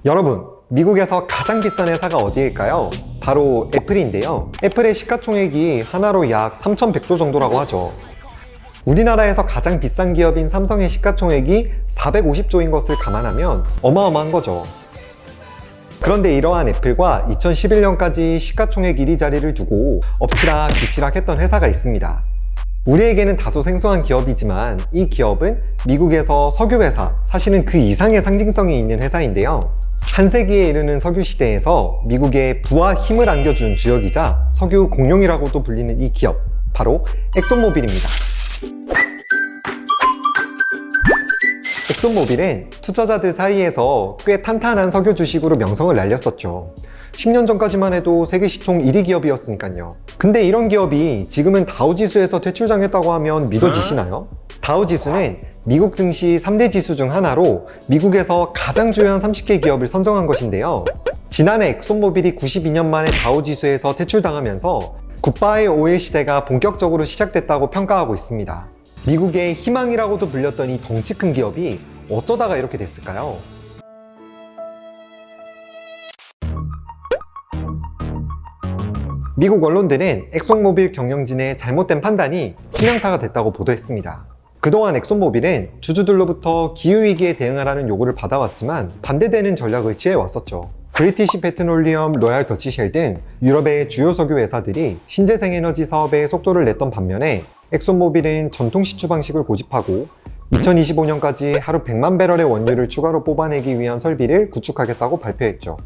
여러분, 미국에서 가장 비싼 회사가 어디일까요? 바로 애플인데요. 애플의 시가총액이 하나로 약 3,100조 정도라고 하죠. 우리나라에서 가장 비싼 기업인 삼성의 시가총액이 450조인 것을 감안하면 어마어마한 거죠. 그런데 이러한 애플과 2011년까지 시가총액 1위 자리를 두고 엎치락 뒤치락 했던 회사가 있습니다. 우리에게는 다소 생소한 기업이지만 이 기업은 미국에서 석유회사, 사실은 그 이상의 상징성이 있는 회사인데요. 한 세기에 이르는 석유 시대에서 미국에 부와 힘을 안겨준 주역이자 석유 공룡이라고도 불리는 이 기업, 바로 엑손모빌입니다. 엑손모빌은 투자자들 사이에서 꽤 탄탄한 석유 주식으로 명성을 날렸었죠. 10년 전까지만 해도 세계 시총 1위 기업이었으니까요. 근데 이런 기업이 지금은 다우지수에서 퇴출당했다고 하면 믿어지시나요? 다우지수는 미국 증시 3대 지수 중 하나로 미국에서 가장 주요한 30개 기업을 선정한 것인데요. 지난해 엑손모빌이 92년 만에 다우지수에서 퇴출당하면서 굿바이 오일 시대가 본격적으로 시작됐다고 평가하고 있습니다. 미국의 희망이라고도 불렸던 이 덩치 큰 기업이 어쩌다가 이렇게 됐을까요? 미국 언론들은 엑손모빌 경영진의 잘못된 판단이 치명타가 됐다고 보도했습니다. 그동안 엑손모빌은 주주들로부터 기후위기에 대응하라는 요구를 받아왔지만 반대되는 전략을 취해왔었죠. 브리티시 페트롤리엄, 로얄 더치쉘 등 유럽의 주요 석유 회사들이 신재생에너지 사업에 속도를 냈던 반면에 엑손모빌은 전통 시추 방식을 고집하고 2025년까지 하루 100만 배럴의 원유를 추가로 뽑아내기 위한 설비를 구축하겠다고 발표했죠.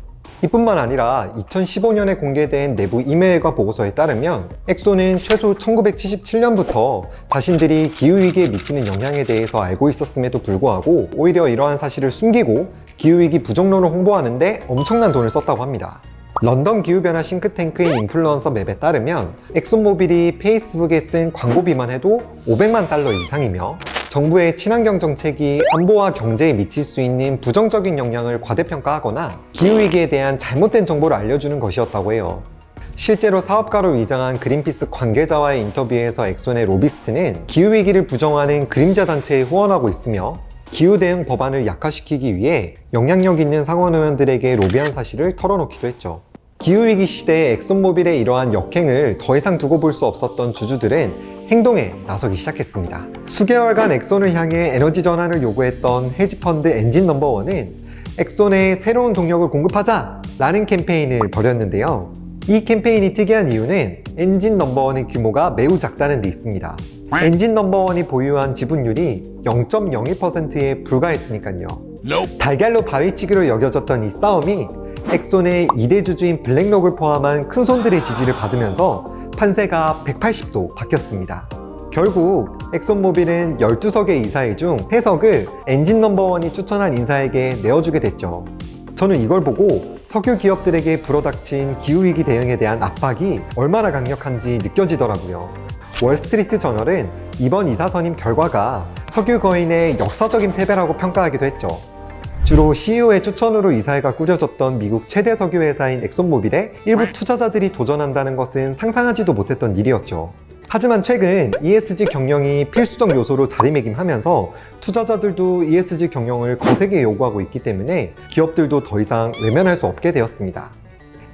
이뿐만 아니라 2015년에 공개된 내부 이메일과 보고서에 따르면 엑소는 최소 1977년부터 자신들이 기후위기에 미치는 영향에 대해서 알고 있었음에도 불구하고 오히려 이러한 사실을 숨기고 기후위기 부정론을 홍보하는데 엄청난 돈을 썼다고 합니다. 런던 기후변화 싱크탱크인 인플루언서 맵에 따르면 엑손모빌이 페이스북에 쓴 광고비만 해도 500만 달러 이상이며 정부의 친환경 정책이 안보와 경제에 미칠 수 있는 부정적인 영향을 과대평가하거나 기후위기에 대한 잘못된 정보를 알려주는 것이었다고 해요. 실제로 사업가로 위장한 그린피스 관계자와의 인터뷰에서 엑손의 로비스트는 기후위기를 부정하는 그림자 단체에 후원하고 있으며 기후대응 법안을 약화시키기 위해 영향력 있는 상원의원들에게 로비한 사실을 털어놓기도 했죠. 기후위기 시대에 엑손모빌의 이러한 역행을 더 이상 두고 볼 수 없었던 주주들은 행동에 나서기 시작했습니다. 수개월간 엑손을 향해 에너지 전환을 요구했던 헤지펀드 엔진 넘버원은 엑손에 새로운 동력을 공급하자! 라는 캠페인을 벌였는데요. 이 캠페인이 특이한 이유는 엔진 넘버원의 규모가 매우 작다는 데 있습니다. 엔진 넘버원이 보유한 지분율이 0.01%에 불과했으니까요. 달걀로 바위치기로 여겨졌던 이 싸움이 엑손의 2대 주주인 블랙록을 포함한 큰 손들의 지지를 받으면서 판세가 180도 바뀌었습니다. 결국 엑손모빌은 12석의 이사회 중 3석을 엔진 넘버원이 추천한 인사에게 내어주게 됐죠. 저는 이걸 보고 석유 기업들에게 불어닥친 기후위기 대응에 대한 압박이 얼마나 강력한지 느껴지더라고요. 월스트리트 저널은 이번 이사 선임 결과가 석유 거인의 역사적인 패배라고 평가하기도 했죠. 주로 CEO의 추천으로 이사회가 꾸려졌던 미국 최대 석유 회사인 엑손모빌에 일부 투자자들이 도전한다는 것은 상상하지도 못했던 일이었죠. 하지만 최근 ESG 경영이 필수적 요소로 자리매김하면서 투자자들도 ESG 경영을 거세게 요구하고 있기 때문에 기업들도 더 이상 외면할 수 없게 되었습니다.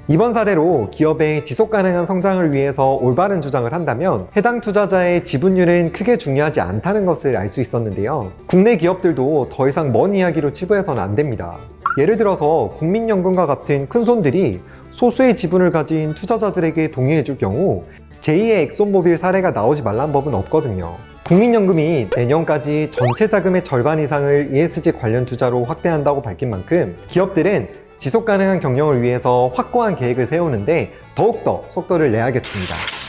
이번 사례로 기업의 지속가능한 성장을 위해서 올바른 주장을 한다면 해당 투자자의 지분율은 크게 중요하지 않다는 것을 알 수 있었는데요. 국내 기업들도 더 이상 먼 이야기로 치부해서는 안 됩니다. 예를 들어서 국민연금과 같은 큰손들이 소수의 지분을 가진 투자자들에게 동의해줄 경우 제2의 엑손모빌 사례가 나오지 말란 법은 없거든요. 국민연금이 내년까지 전체 자금의 절반 이상을 ESG 관련 투자로 확대한다고 밝힌 만큼 기업들은 지속가능한 경영을 위해서 확고한 계획을 세우는데 더욱더 속도를 내야겠습니다.